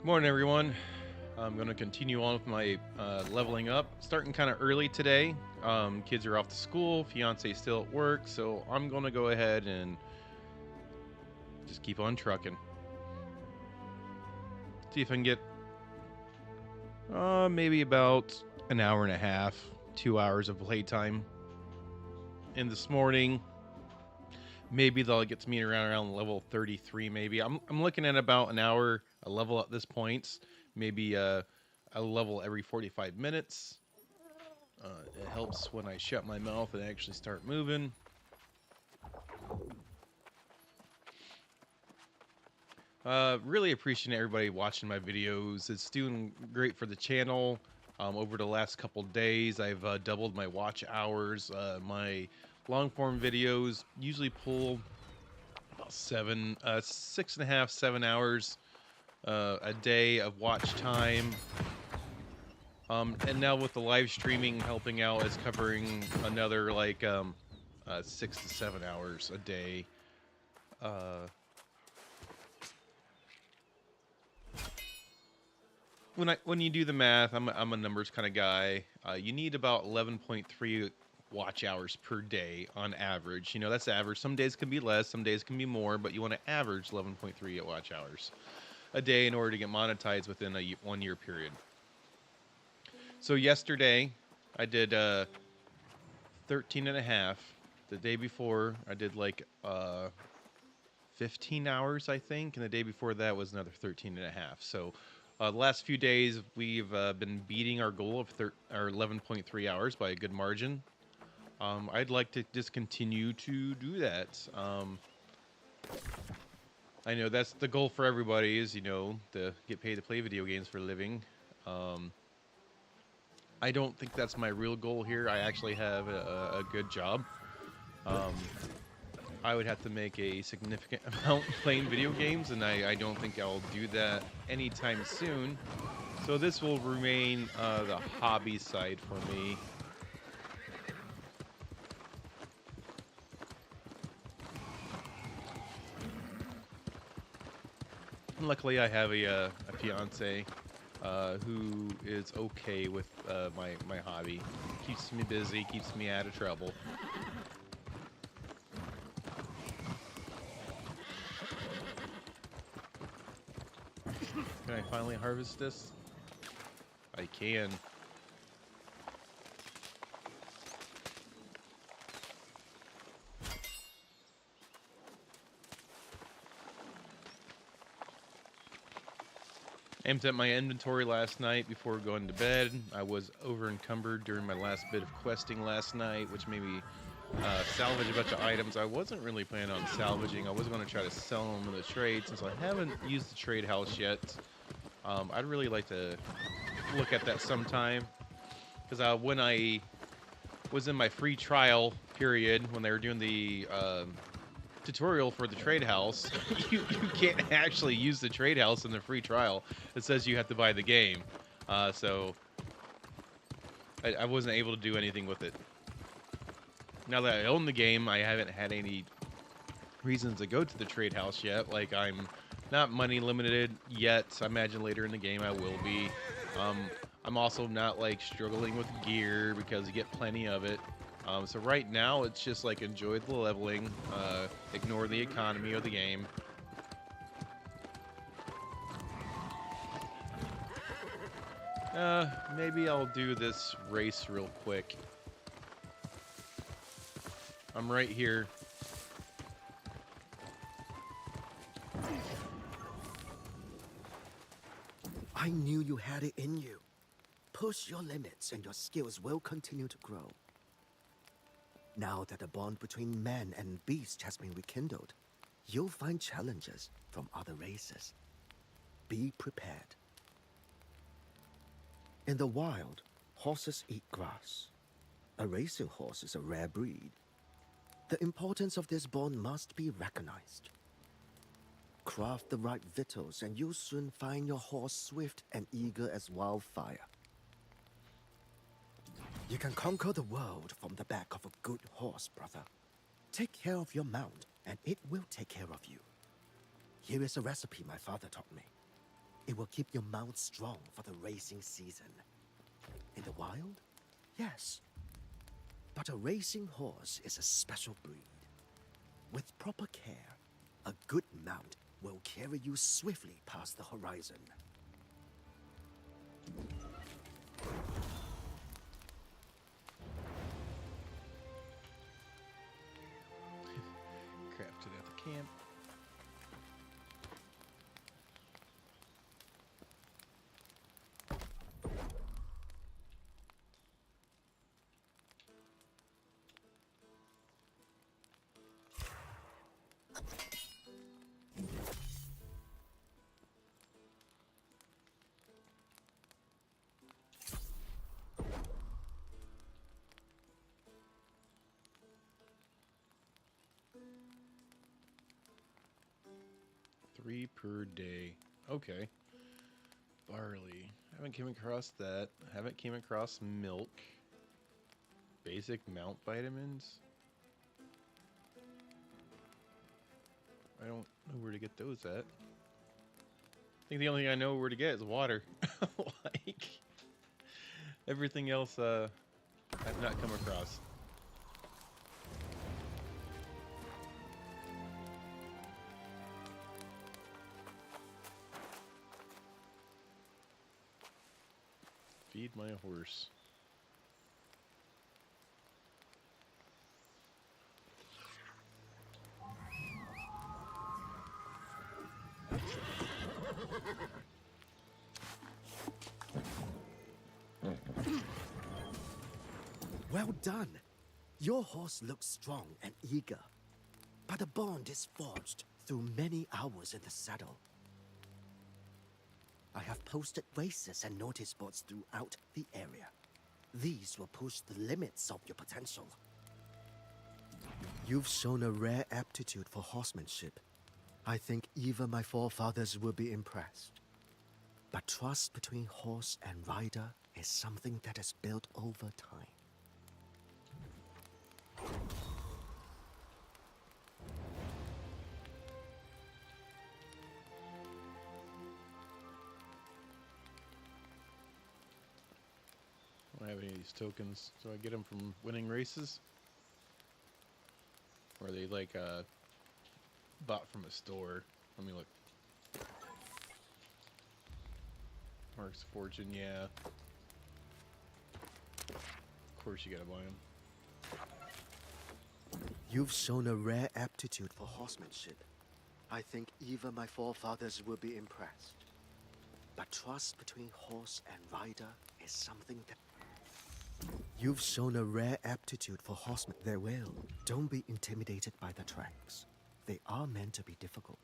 Good morning, everyone. I'm going to continue on with my leveling up. Starting kind of early today. Kids are off to school, fiance still at work, so I'm going to go ahead and just keep on trucking. See if I can get maybe about an hour and a half, 2 hours of playtime. And this morning, maybe they'll get to me around level 33. Maybe I'm looking at about an hour a level at this point. Maybe a level every 45 minutes. It helps when I shut my mouth and actually start moving. Really appreciate everybody watching my videos. It's doing great for the channel. Over the last couple days, I've doubled my watch hours. My long form videos usually pull about 6.5, 7 hours a day of watch time. And now with the live streaming helping out, it's covering another like 6 to 7 hours a day. When you do the math, I'm a numbers kind of guy. You need about 11.3 watch hours per day on average. You know, that's average. Some days can be less, some days can be more, but you want to average 11.3 watch hours a day in order to get monetized within a 1 year period. So yesterday I did 13 and a half. The day before I did like 15 hours, I think, and the day before that was another 13 and a half. So the last few days we've been beating our goal of our 11.3 hours by a good margin. I'd like to just continue to do that. I know that's the goal for everybody, is, you know, to get paid to play video games for a living. I don't think that's my real goal here. I actually have a good job. I would have to make a significant amount playing video games, and I don't think I'll do that anytime soon. So this will remain the hobby side for me. And luckily, I have a fiance who is okay with my hobby. Keeps me busy, keeps me out of trouble. Can I finally harvest this? I can. Emptied out my inventory last night before going to bed. I was over encumbered during my last bit of questing last night, which made me salvage a bunch of items I wasn't really planning on salvaging. I was going to try to sell them in the trade since I haven't used the trade house yet. I'd really like to look at that sometime, because when I was in my free trial period, when they were doing the tutorial for the trade house, you can't actually use the trade house in the free trial. It says you have to buy the game. So I wasn't able to do anything with it. Now that I own the game, I haven't had any reasons to go to the trade house yet. Like, I'm not money limited yet. I imagine later in the game I will be. I'm also not like struggling with gear because you get plenty of it. So right now it's just like enjoy the leveling, ignore the economy of the game. Maybe I'll do this race real quick. I'm right here. I knew you had it in you. Push your limits and your skills will continue to grow. Now that the bond between man and beast has been rekindled, you'll find challenges from other races. Be prepared. In the wild, horses eat grass. A racing horse is a rare breed. The importance of this bond must be recognized. Craft the right victuals and you'll soon find your horse swift and eager as wildfire. You can conquer the world from the back of a good horse, brother. Take care of your mount, and it will take care of you. Here is a recipe my father taught me. It will keep your mount strong for the racing season. In the wild? Yes. But a racing horse is a special breed. With proper care, a good mount will carry you swiftly past the horizon. Crafted at the camp. Three per day. Okay. Barley. Haven't came across that. Haven't came across milk. Basic mount vitamins. I don't know where to get those at. I think the only thing I know where to get is water. Like everything else I've not come across. Feed my horse. Well done. Your horse looks strong and eager. But a bond is forged through many hours in the saddle. I have posted races and notice boards throughout the area. These will push the limits of your potential. You've shown a rare aptitude for horsemanship. I think even my forefathers will be impressed. But trust between horse and rider is something that is built over time. I don't have any of these tokens. So I get them from winning races? Or are they like bought from a store? Let me look. Mark's Fortune, yeah. Of course you gotta buy them. You've shown a rare aptitude for horsemanship. I think even my forefathers will be impressed. But trust between horse and rider is something that... You've shown a rare aptitude for horsemen. They will. Don't be intimidated by the tracks. They are meant to be difficult.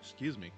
Excuse me.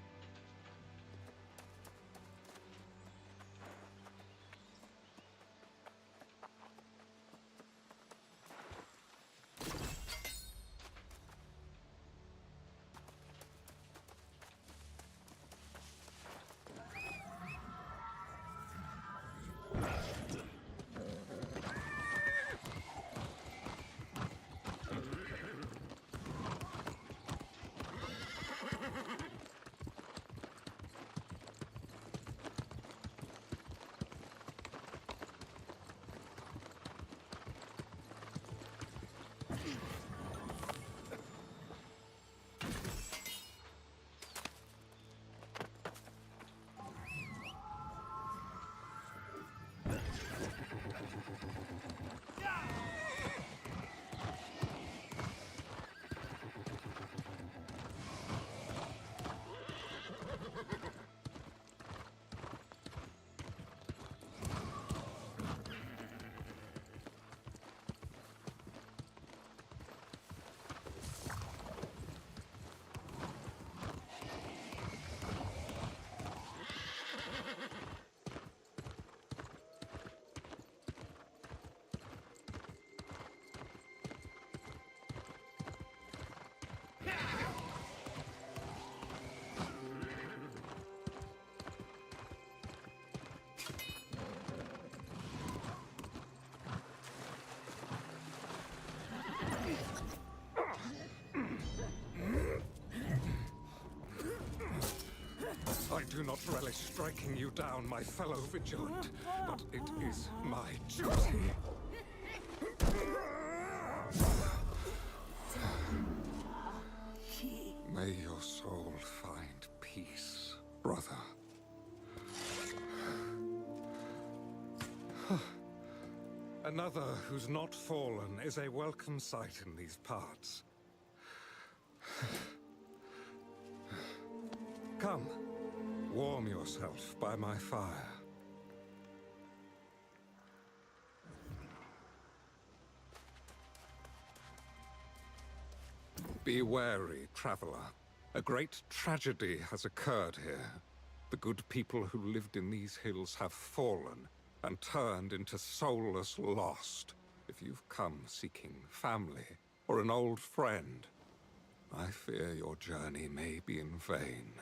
do not relish striking you down, my fellow vigilant, but it is my duty. May your soul find peace, brother. Another who's not fallen is a welcome sight in these parts. Come, warm yourself by my fire. Be wary, traveler. A great tragedy has occurred here. The good people who lived in these hills have fallen and turned into soulless lost. If you've come seeking family or an old friend, I fear your journey may be in vain.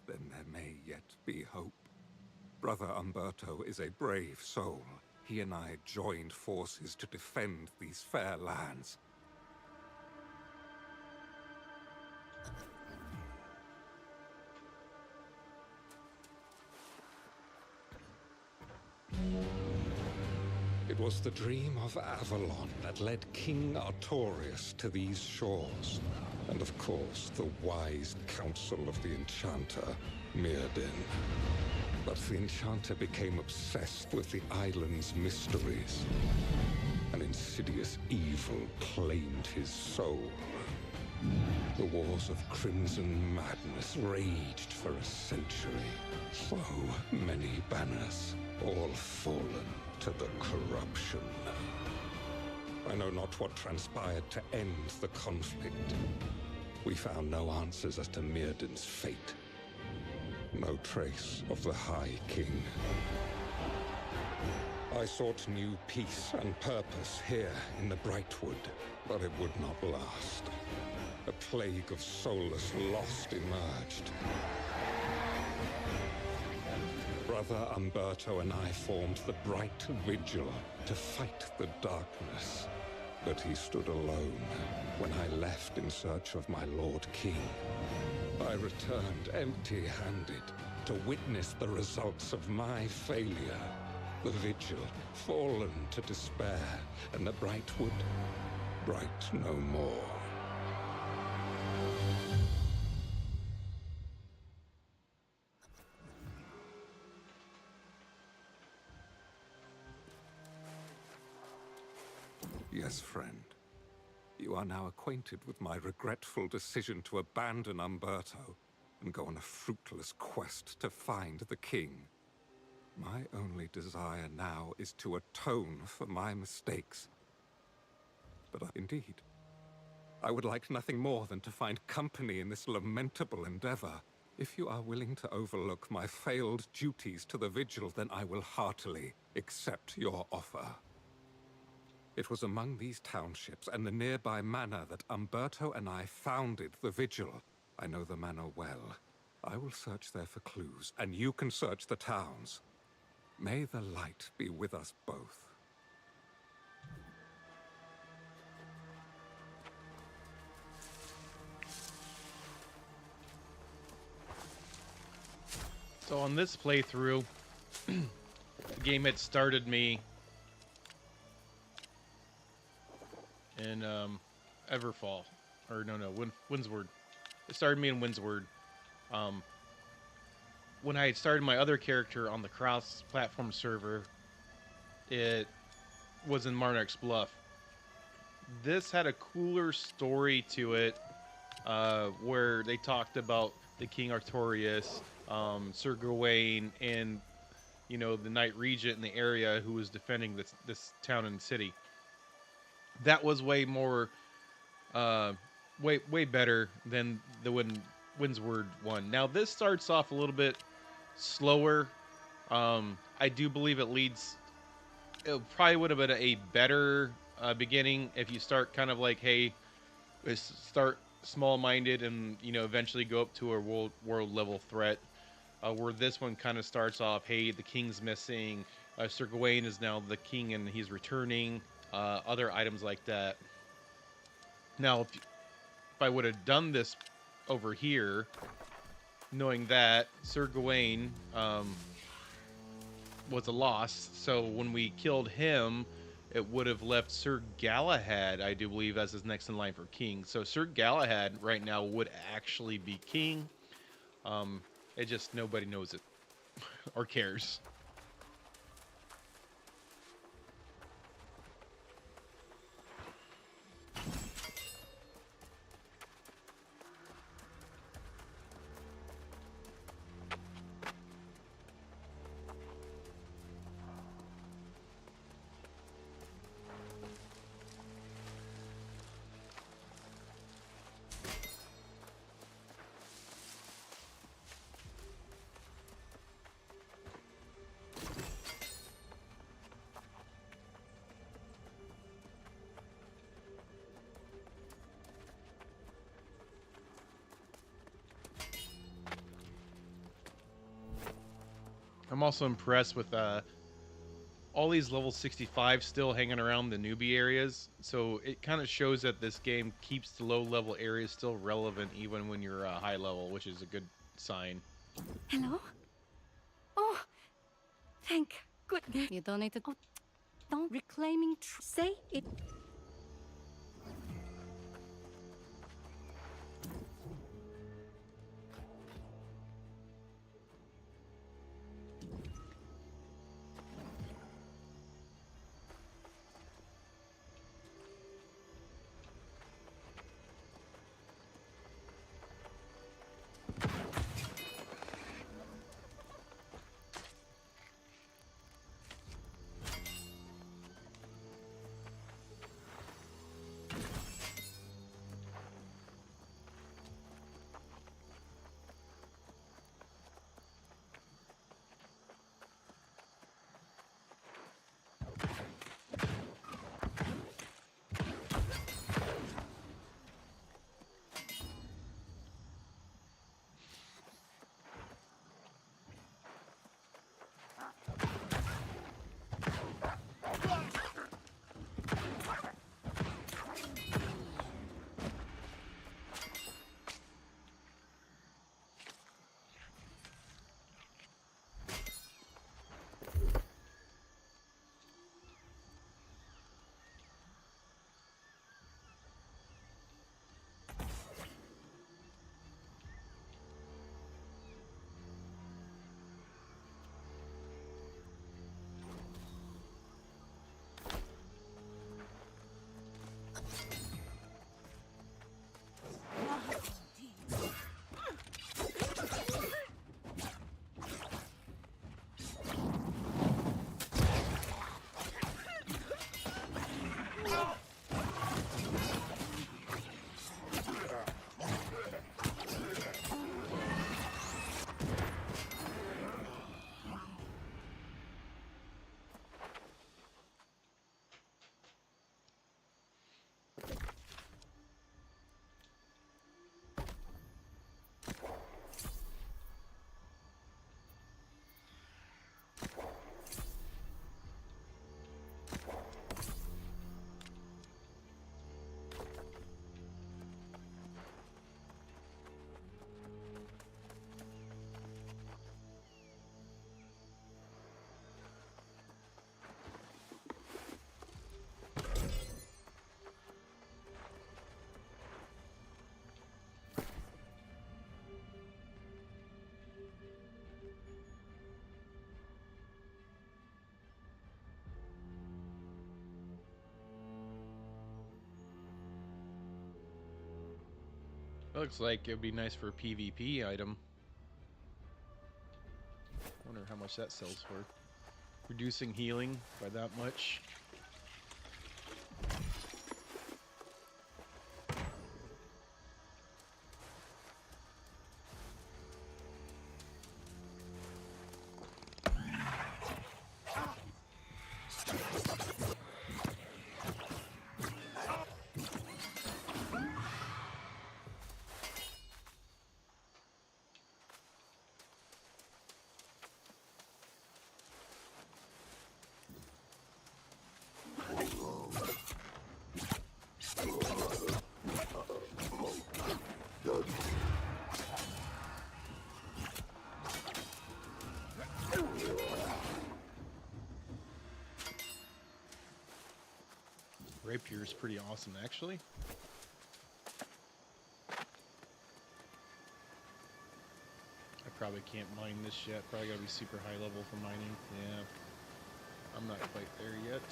Then there may yet be hope. Brother Umberto is a brave soul. He and I joined forces to defend these fair lands. It was the dream of Avalon that led King Artorius to these shores. And of course, the wise counsel of the Enchanter, Mirrodin. But the Enchanter became obsessed with the island's mysteries. An insidious evil claimed his soul. The wars of Crimson Madness raged for a century. So many banners, all fallen to the corruption. I know not what transpired to end the conflict. We found no answers as to Mirrodin's fate. No trace of the High King. I sought new peace and purpose here in the Brightwood, but it would not last. A plague of soulless lost emerged. Brother Umberto and I formed the Bright Vigil to fight the darkness. But he stood alone when I left in search of my Lord King. I returned empty-handed to witness the results of my failure. The Vigil fallen to despair, and the Brightwood bright no more. Yes, friend. You are now acquainted with my regretful decision to abandon Umberto and go on a fruitless quest to find the king. My only desire now is to atone for my mistakes. But indeed, I would like nothing more than to find company in this lamentable endeavor. If you are willing to overlook my failed duties to the Vigil, then I will heartily accept your offer. It was among these townships and the nearby manor that Umberto and I founded the Vigil. I know the manor well. I will search there for clues, and you can search the towns. May the light be with us both. So on this playthrough, the game had started me in Everfall, or no, Windsward. It started me in Windsward. When I had started my other character on the cross-platform server, it was in Monarch's Bluff. This had a cooler story to it, where they talked about the King Artorius, Sir Gawain, and the Knight Regent in the area who was defending this town and city. That was way more, way better than the Windsward one. Now this starts off a little bit slower. I do believe it probably would have been a better beginning if you start kind of like, hey, start small-minded and eventually go up to a world level threat. Where this one kind of starts off, hey, the king's missing, Sir Gawain is now the king and he's returning, other items like that. Now, if I would have done this over here, knowing that Sir Gawain was a loss. So when we killed him, it would have left Sir Galahad, I do believe, as his next in line for king. So Sir Galahad right now would actually be king. It just nobody knows it or cares. I'm also impressed with all these level 65 still hanging around the newbie areas. So it kind of shows that this game keeps the low level areas still relevant even when you're high level, which is a good sign. Hello? Oh, thank goodness. You donated. Oh, don't reclaiming. Say it. Looks like it would be nice for a PvP item. Wonder how much that sells for. Reducing healing by that much. rapier is pretty awesome, actually. I probably can't mine this yet. Probably gotta be super high level for mining. Yeah, I'm not quite there yet.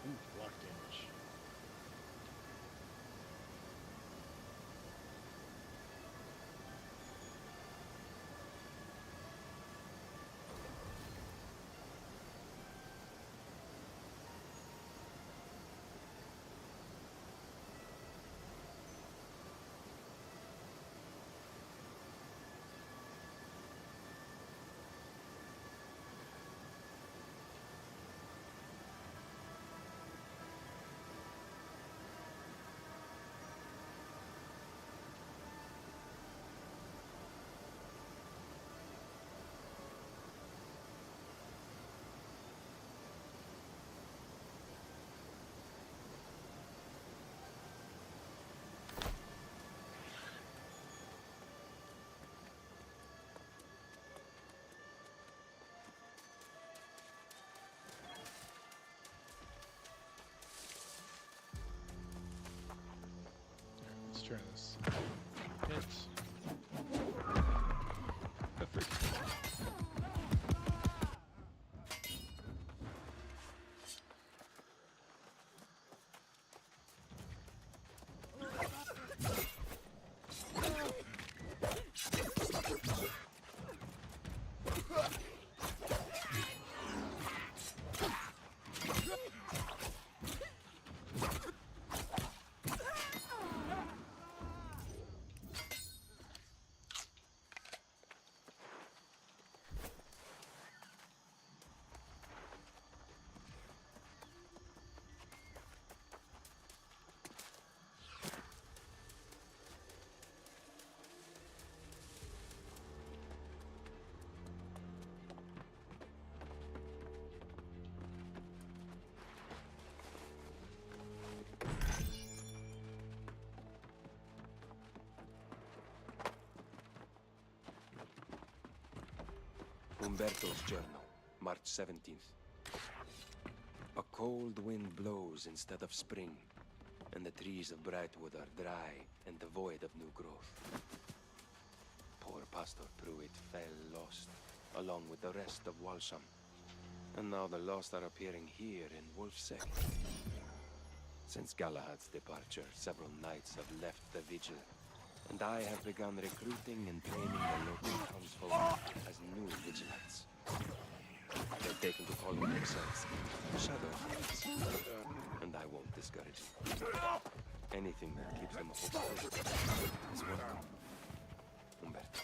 Ooh, block damage. Let's try this. Hit. Perfect. Umberto's journal, March 17th. A cold wind blows instead of spring, and the trees of Brightwood are dry and devoid of new growth. Poor Pastor Pruitt fell lost, along with the rest of Walsham. And now the lost are appearing here in Wolfsegg. Since Galahad's departure, several knights have left the vigil, and I have begun recruiting and training the local townsfolk as new vigilants. They've taken to calling themselves Shadow Hunters, and I won't discourage them. Anything that keeps them hopeful is welcome. Umberto.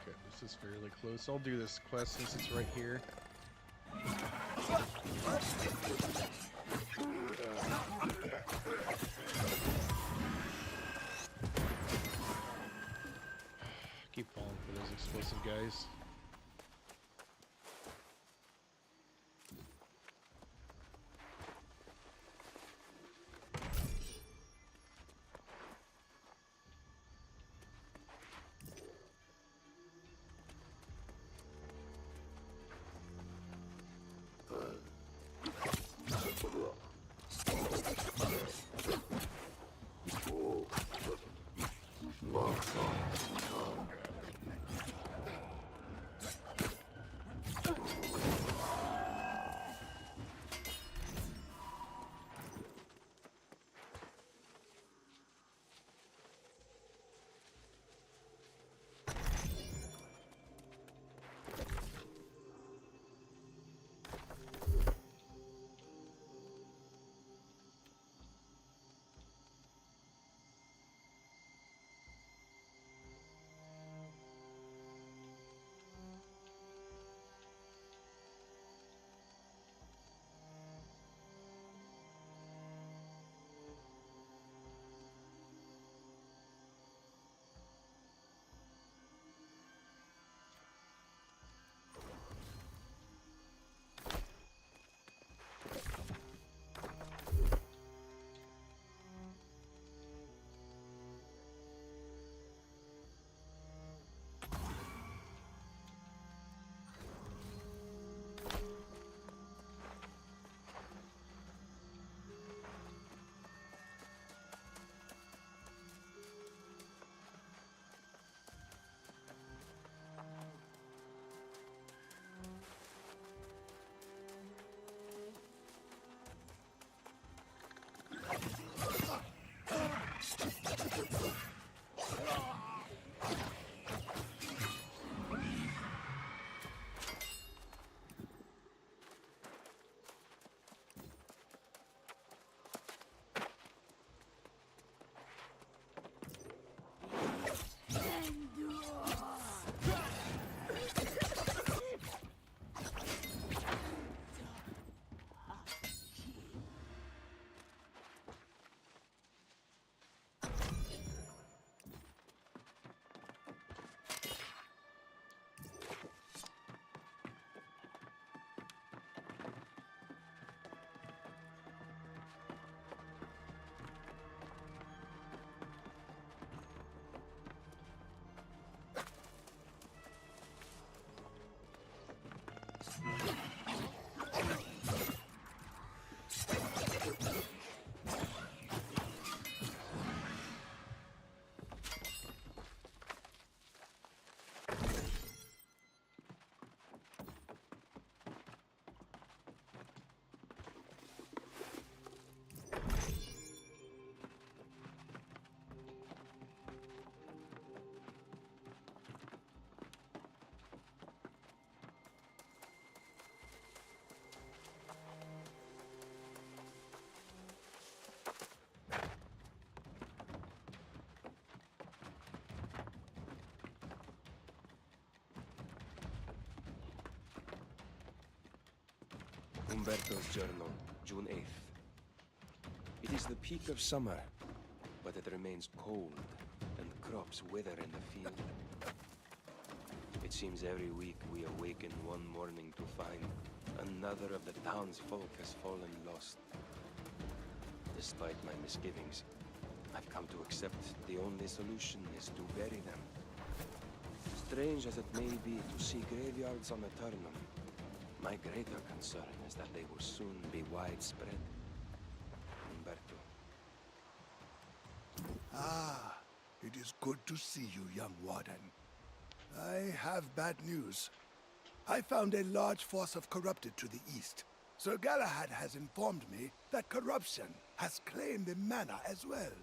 Okay, this is fairly close. I'll do this quest since it's right here. Keep falling for those explosive guys. Umberto's journal, June 8th. It is the peak of summer, but it remains cold, and crops wither in the field. It seems every week we awaken one morning to find another of the townsfolk has fallen lost. Despite my misgivings, I've come to accept the only solution is to bury them. Strange as it may be to see graveyards on Eternum, my greater concern is that they will soon be widespread. Umberto. Ah, it is good to see you, young warden. I have bad news. I found a large force of corrupted to the east. Sir Galahad has informed me that corruption has claimed the manor as well.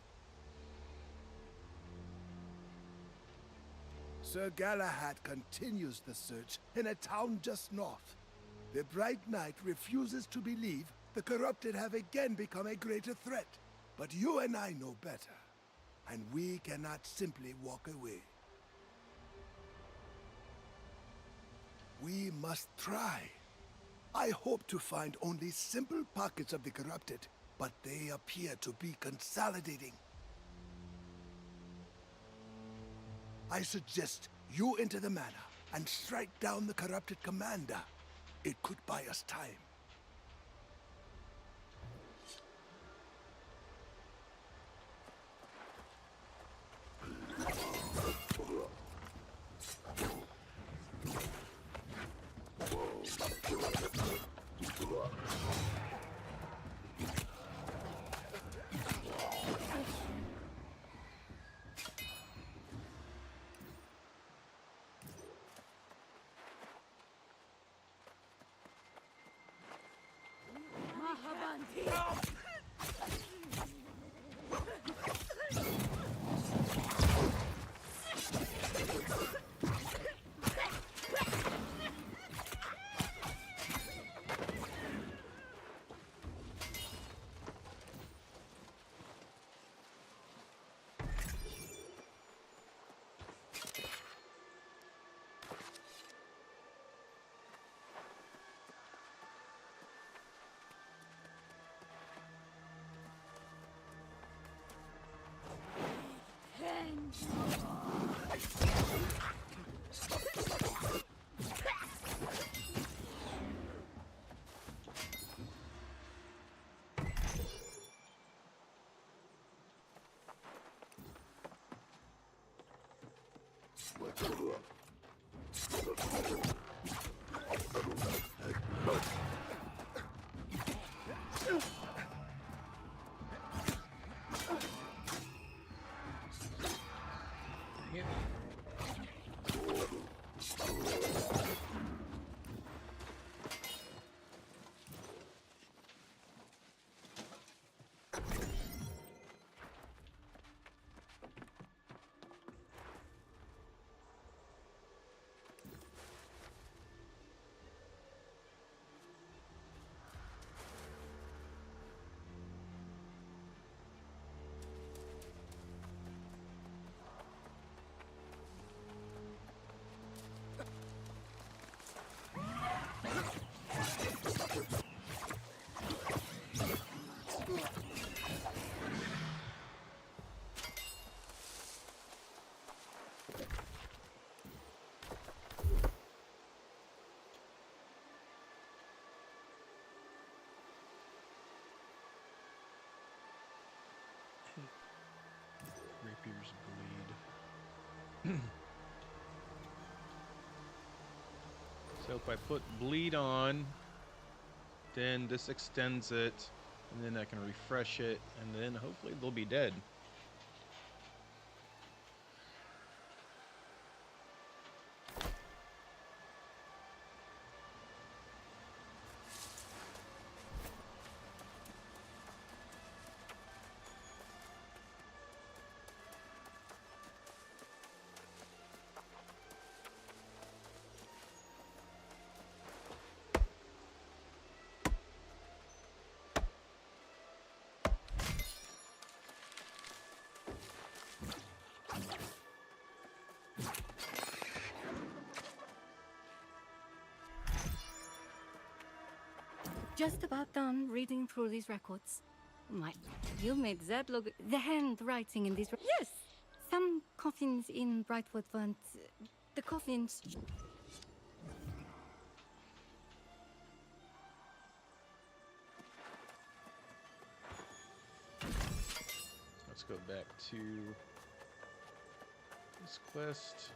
Sir Galahad continues the search in a town just north. The Bright Knight refuses to believe the corrupted have again become a greater threat. But you and I know better, and we cannot simply walk away. We must try. I hope to find only simple pockets of the corrupted, but they appear to be consolidating. I suggest you enter the manor and strike down the corrupted commander. It could buy us time. Rapiers bleed. So if I put bleed on, then this extends it, and then I can refresh it, and then hopefully they'll be dead. Just about done reading through these records. You made that look. The handwriting in these. Yes! Some coffins in Brightwood weren't. The coffins. Let's go back to this quest.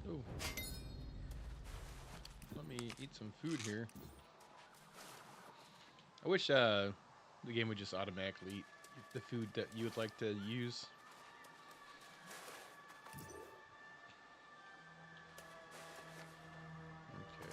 Oh. Let me eat some food here. I wish the game would just automatically eat the food that you would like to use. Okay.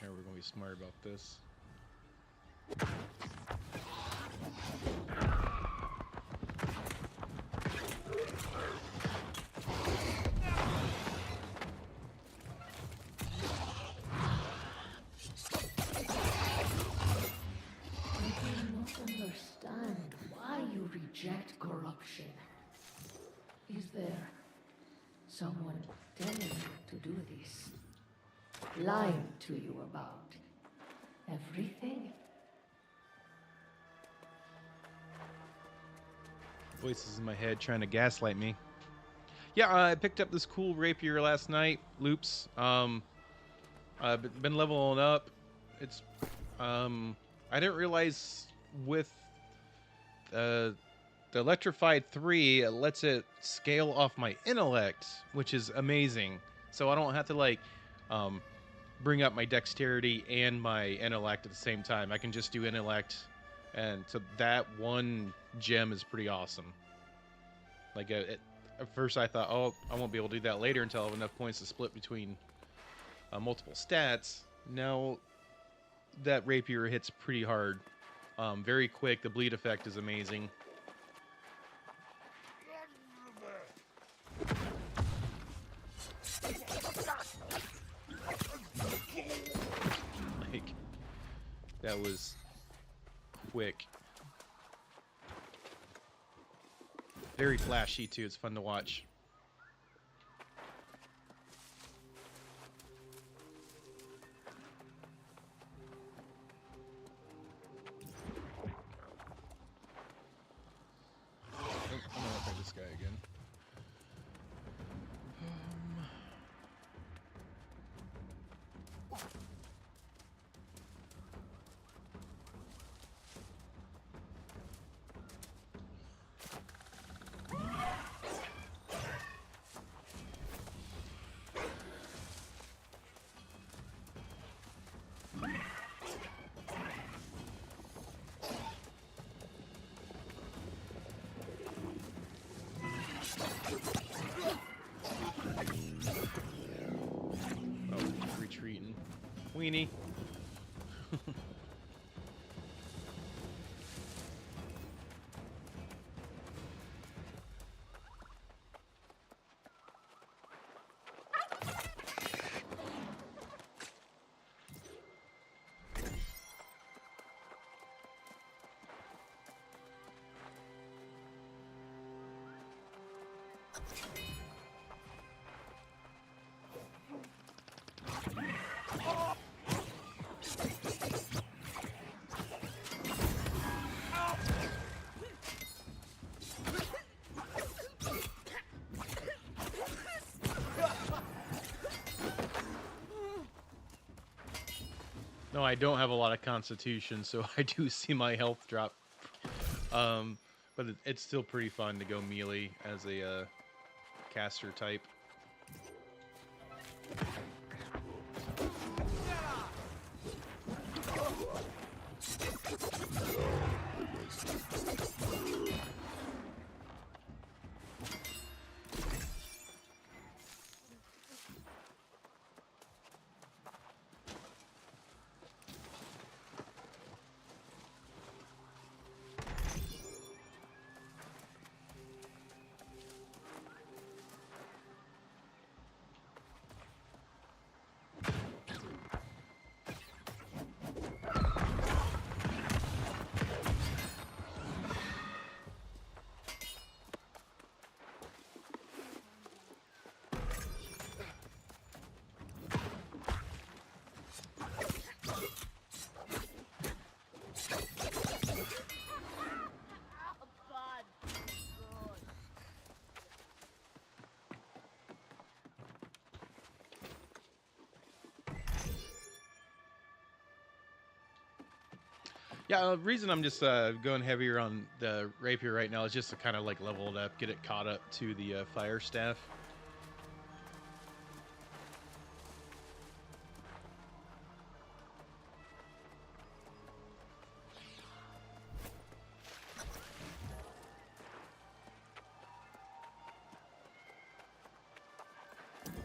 Now we're gonna be smart about this. I do not understand why you reject corruption. Is there someone telling you to do this? Lying to you about everything? Voices in my head trying to gaslight me. Yeah, I picked up this cool rapier last night, Loops. I've been leveling up. It's I didn't realize with the Electrified 3 it lets it scale off my intellect, which is amazing. So I don't have to like bring up my dexterity and my intellect at the same time. I can just do intellect, and so that one gem is pretty awesome. Like at first I thought, oh, I won't be able to do that later until I have enough points to split between multiple stats. Now that rapier hits pretty hard, very quick. The bleed effect is amazing. Like, that was quick. Very flashy too. It's fun to watch. again. Oh, retreating. Weenie. No, I don't have a lot of constitution, so I do see my health drop. But it's still pretty fun to go melee as a caster type. Yeah, the reason I'm just going heavier on the rapier right now is just to kind of like level it up, get it caught up to the fire staff.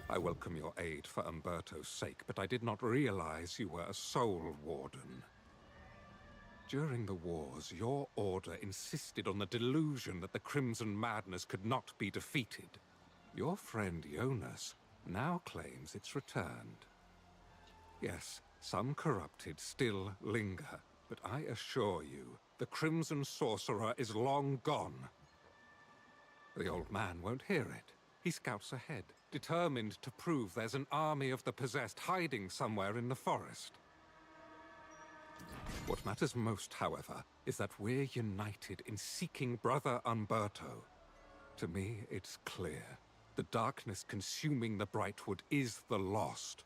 I welcome your aid for Umberto's sake, but I did not realize you were a soul warden. During the wars, your order insisted on the delusion that the Crimson Madness could not be defeated. Your friend Jonas now claims it's returned. Yes, some corrupted still linger, but I assure you, the Crimson Sorcerer is long gone. The old man won't hear it. He scouts ahead, determined to prove there's an army of the possessed hiding somewhere in the forest. What matters most, however, is that we're united in seeking Brother Umberto. To me, it's clear. The darkness consuming the Brightwood is the lost.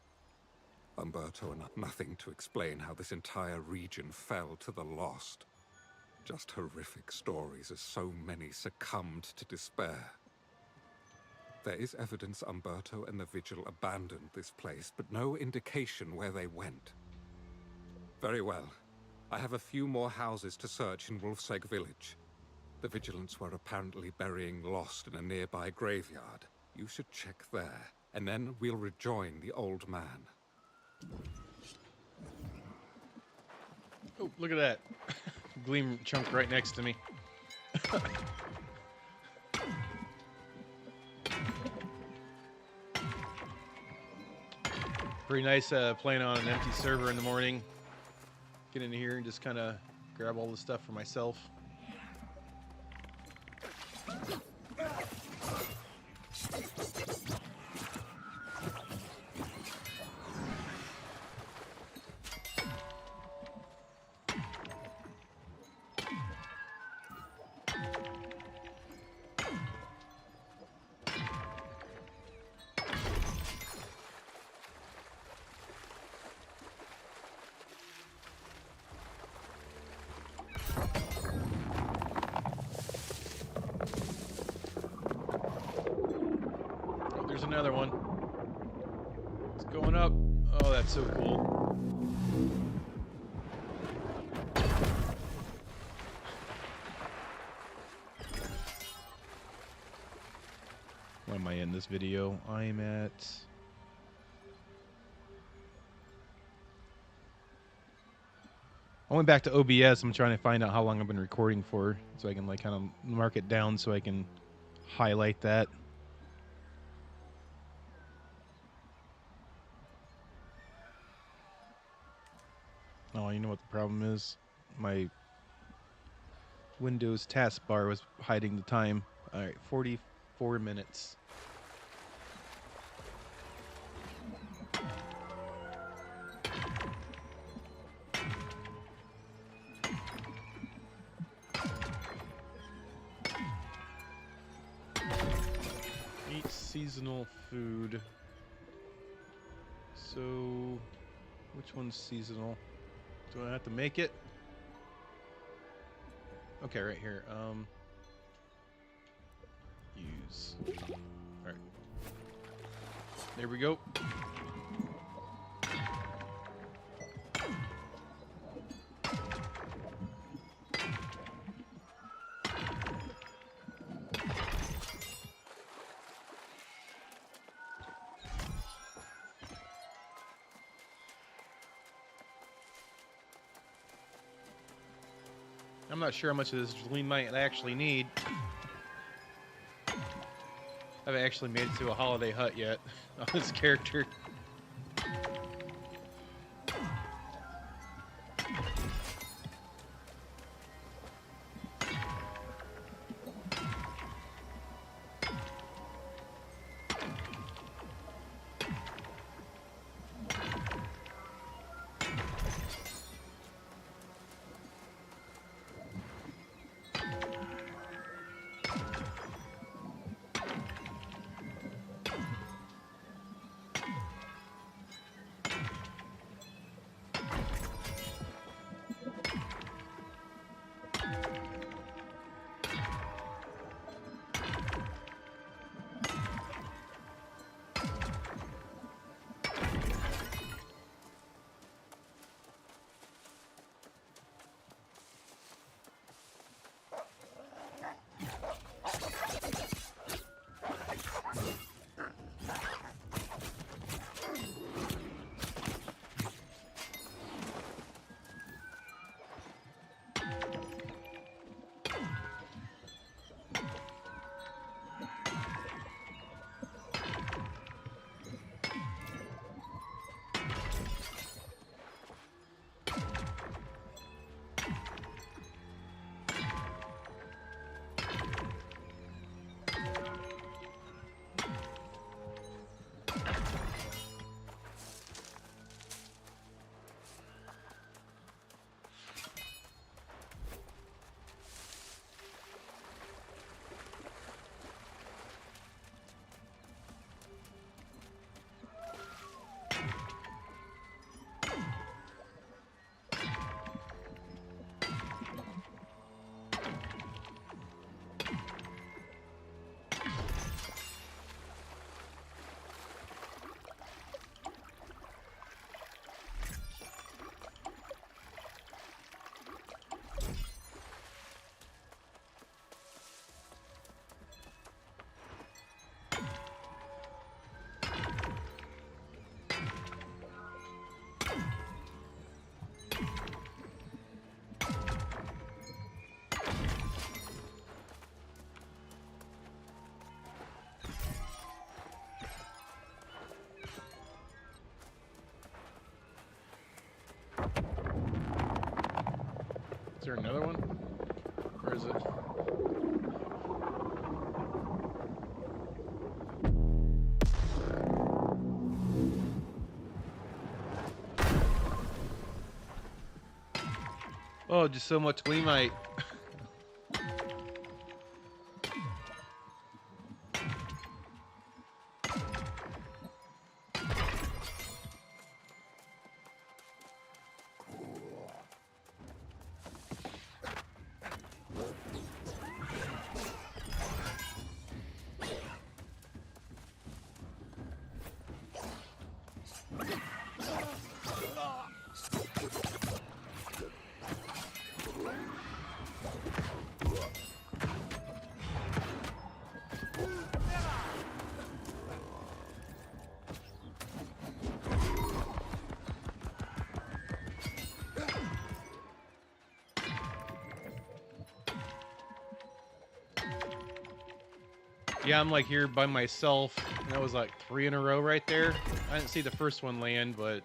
Umberto and nothing to explain how this entire region fell to the lost. Just horrific stories as so many succumbed to despair. There is evidence Umberto and the Vigil abandoned this place, but no indication where they went. Very well. I have a few more houses to search in Wolfsegg village. The Vigilants were apparently burying Lost in a nearby graveyard. You should check there, and then we'll rejoin the old man. Oh, look at that. Gleam chunk right next to me. Pretty nice playing on an empty server in the morning. Get in here and just kind of grab all the stuff for myself. another one. It's going up. Oh, that's so cool. Where am I in this video? I'm at... I went back to OBS. I'm trying to find out how long I've been recording for, so I can like kind of mark it down so I can highlight that. Oh, you know what the problem is? My Windows taskbar was hiding the time. All right, 44 minutes. Eat seasonal food. So, which one's seasonal? Do I have to make it? Okay, right here. Use. All right. There we go. I'm not sure how much of this Gleamite I actually need. I haven't actually made it to a holiday hut yet on this character. Is there another one? Or is it? Oh, just so much Gleamite. Yeah, I'm like here by myself. And that was like 3 in a row right there. I didn't see the first one land, but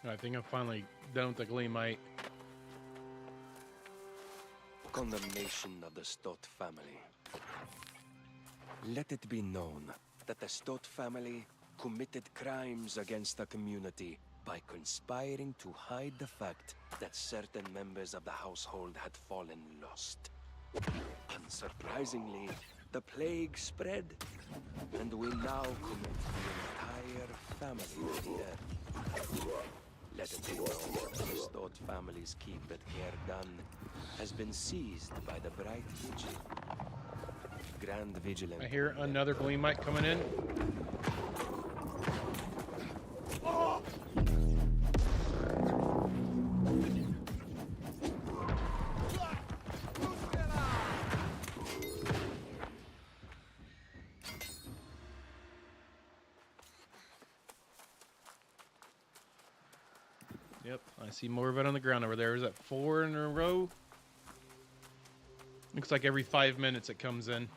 I think I'm finally done with the Gleamite. Condemnation of the Stott family. Let it be known that the Stott family committed crimes against the community by conspiring to hide the fact that certain members of the household had fallen lost. Unsurprisingly, the plague spread, and we now commit the entire family to the earth. Let it be known that the Stott family's keep at Caer has been seized by the Bright Vigil. Grand Vigilant. I hear another Gleamite coming in. Yep, I see more of it on the ground over there. Is that 4 in a row? Looks like every 5 minutes it comes in.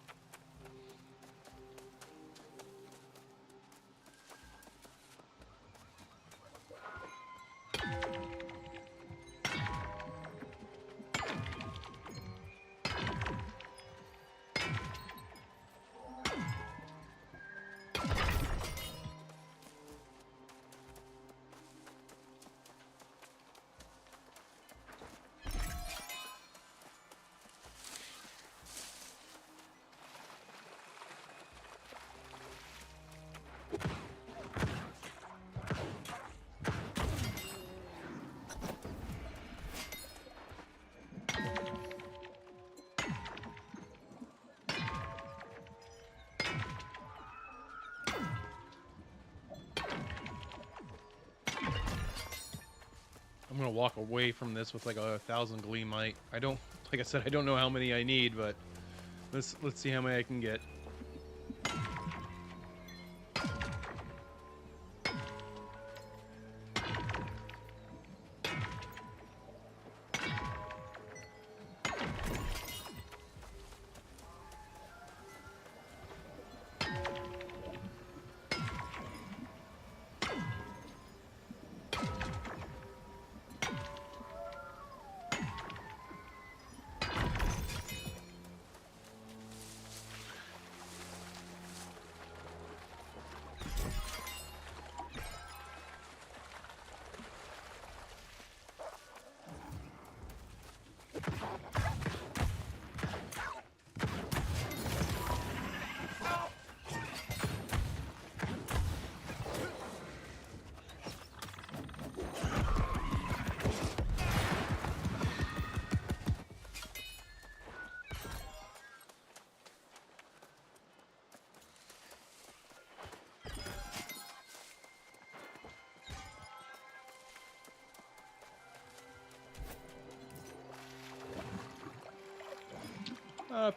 I'm gonna walk away from this with like 1,000 Gleamite. I don't, like I said, I don't know how many I need, but let's see how many I can get.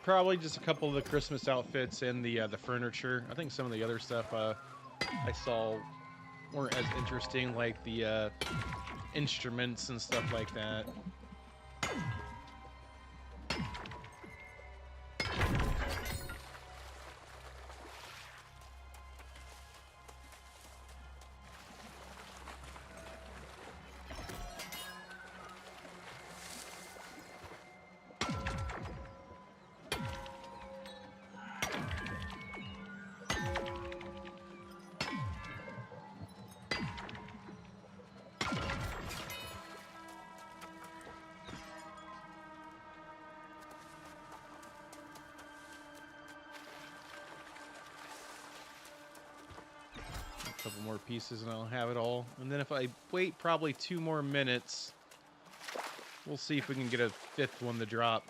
Probably just a couple of the Christmas outfits and the furniture. I think some of the other stuff I saw weren't as interesting, like the instruments and stuff like that. Couple more pieces and I'll have it all. And then if I wait probably 2 more minutes, we'll see if we can get a 5th one to drop.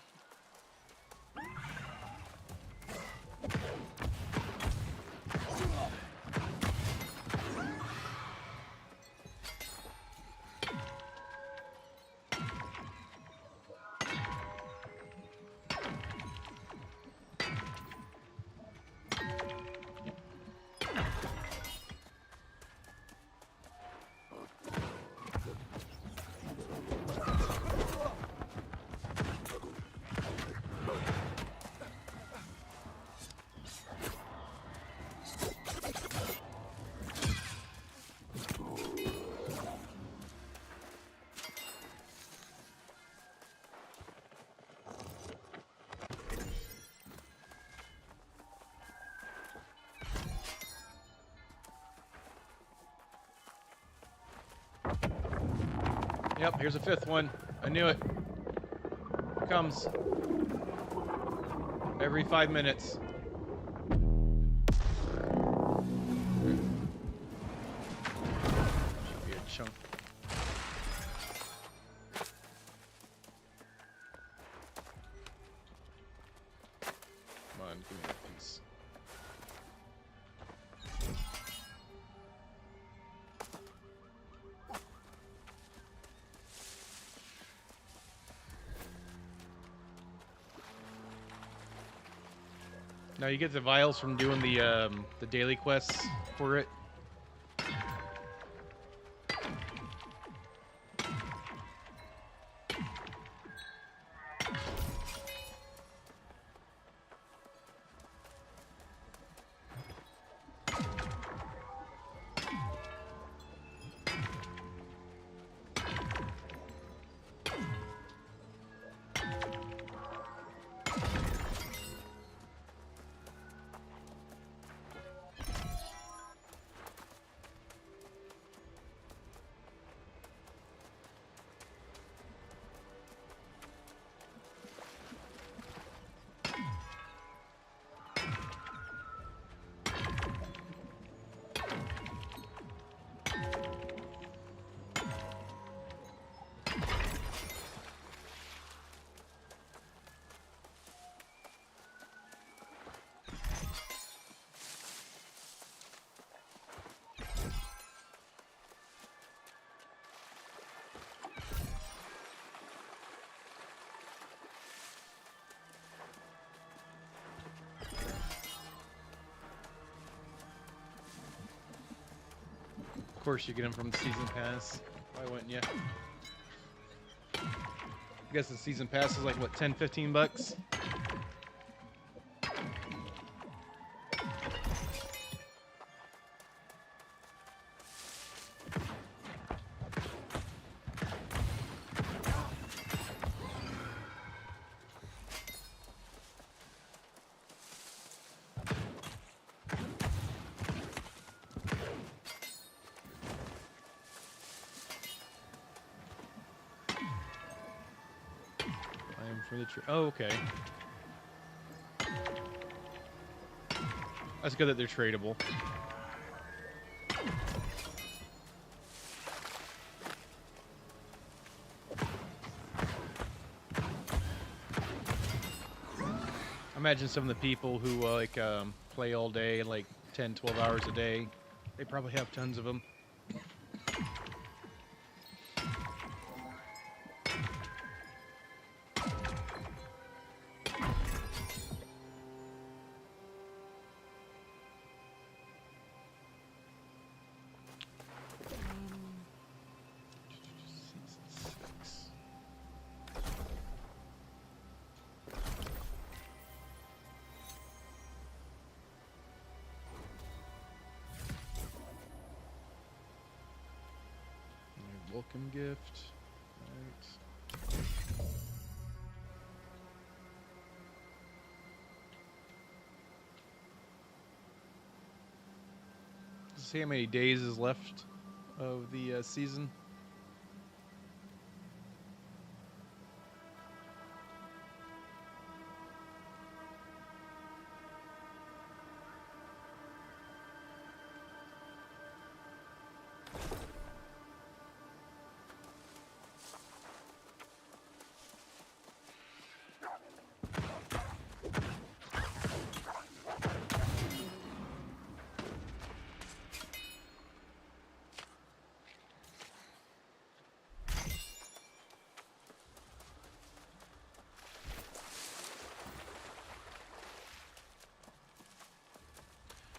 Yep, here's a 5th one. I knew it. Here comes. Every 5 minutes. Should be a chunk. Come on, give me a piece. Now you get the vials from doing the daily quests for it. course you get them from the season pass. Why wouldn't you? I guess the season pass is like, what, 10, 15 bucks? For the oh, okay. That's good that they're tradable. I imagine some of the people who play all day, like 10, 12 hours a day, they probably have tons of them. Welcome gift. Right. Does it say how many days is left of the season?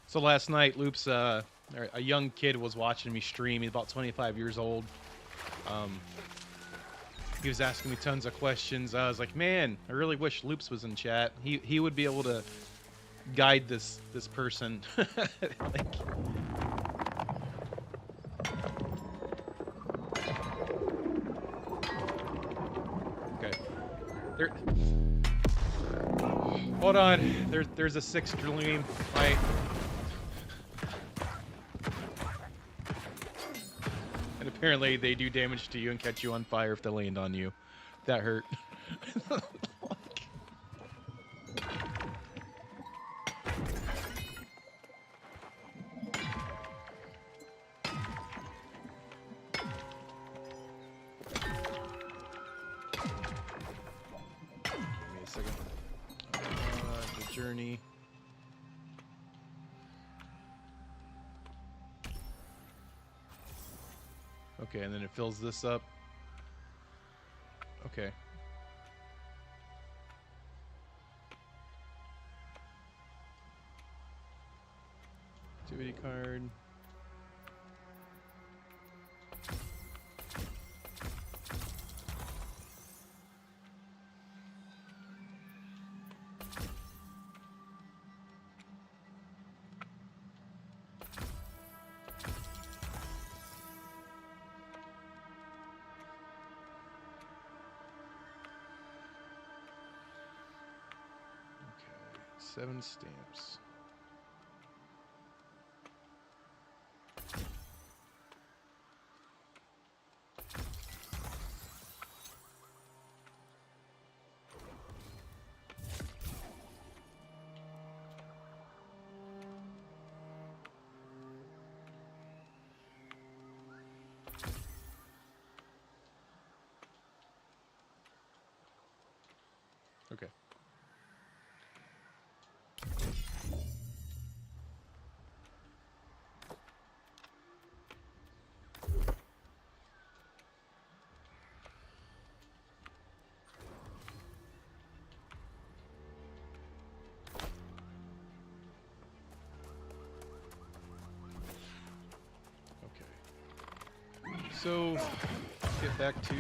So last night, Loops, a young kid was watching me stream. He's about 25 years old. He was asking me tons of questions. I was like, man, I really wish Loops was in chat. He would be able to guide this person. Like, okay. There. Hold on. There's a 6th Gleam. And apparently they do damage to you and catch you on fire if they land on you. That hurt. Journey. Okay, and then it fills this up. Okay. Activity card. Okay, 7 stamps. Okay. Okay. so let's get back to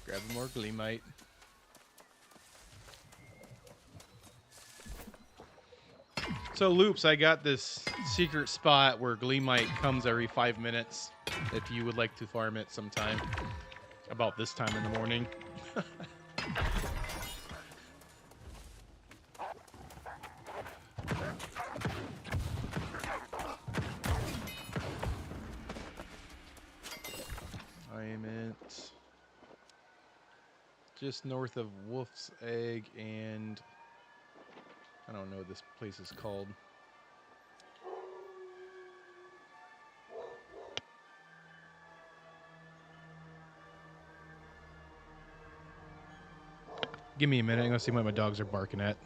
grab more Gleamite. So Loops, I got this secret spot where Gleamite comes every 5 minutes. If you would like to farm it sometime, about this time in the morning. I am at just north of Wolfsegg, and I don't know what this place is called. Give me a minute. I'm going to see what my dogs are barking at.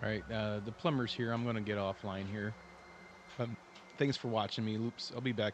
All right, the plumber's here. I'm going to get offline here. Thanks for watching me, Loops. I'll be back.